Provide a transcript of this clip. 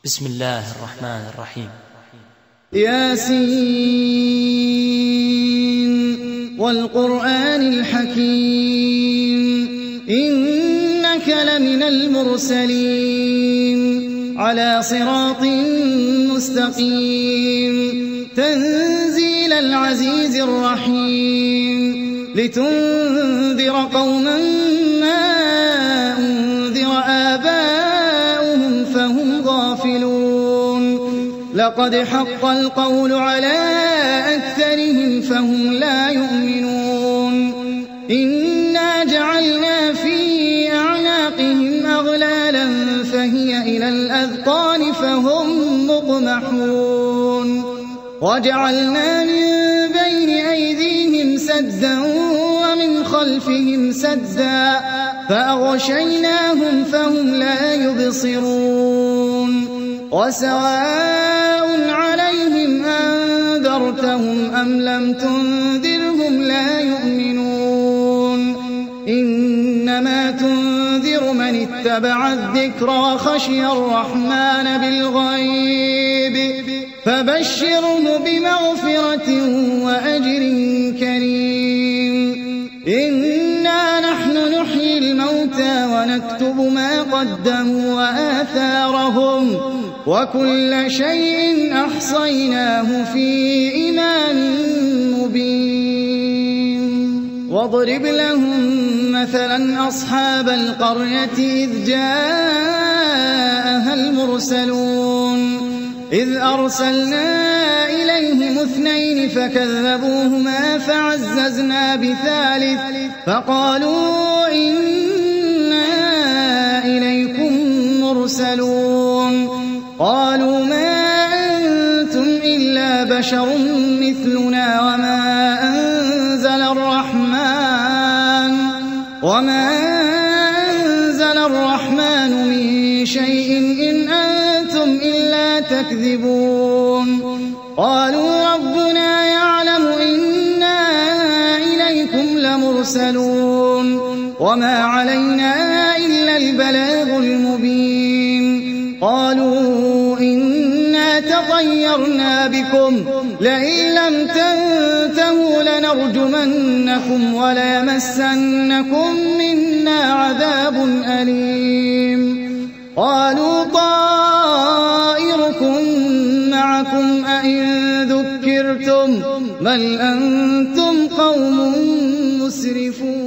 بسم الله الرحمن الرحيم. ياسين والقرآن الحكيم إنك لمن المرسلين على صراط مستقيم تنزيل العزيز الرحيم لتنذر قوما ما أنذر آباؤهم فهم غافلون لقد حق القول على أكثرهم فهم لا يؤمنون إنا جعلنا في أعناقهم أغلالا فهي إلى الأذقان فهم مقمحون وجعلنا من بين أيديهم سدا ومن خلفهم سدا فأغشيناهم فهم لا يبصرون وسواء عليهم أنذرتهم أم لم تنذرهم لا يؤمنون إنما تنذر من اتبع الذكر وخشي الرحمن بالغيب فبشره بمغفرة وأجر كريم إنا نحن نحيي الموتى ونكتب ما قدموا وآثارهم وكل شيء أحصيناه في إمام مبين واضرب لهم مثلا أصحاب القرية إذ جاءها المرسلون إذ أرسلنا إليهم 2 فكذبوهما فعززنا بثالث فقالوا إنا إليكم مرسلون قالوا ما أنتم إلا بشر مثلنا وما أنزل الرحمن من شيء إن أنتم إلا تكذبون قالوا ربنا يعلم إنا إليكم لمرسلون وما علينا إلا البلاغ المبين قالوا إنا تطيرنا بكم لئن لم تنتهوا لنرجمنكم وليمسنكم منا عذاب أليم قالوا طائركم معكم أئن ذكرتم بل أنتم قوم مسرفون.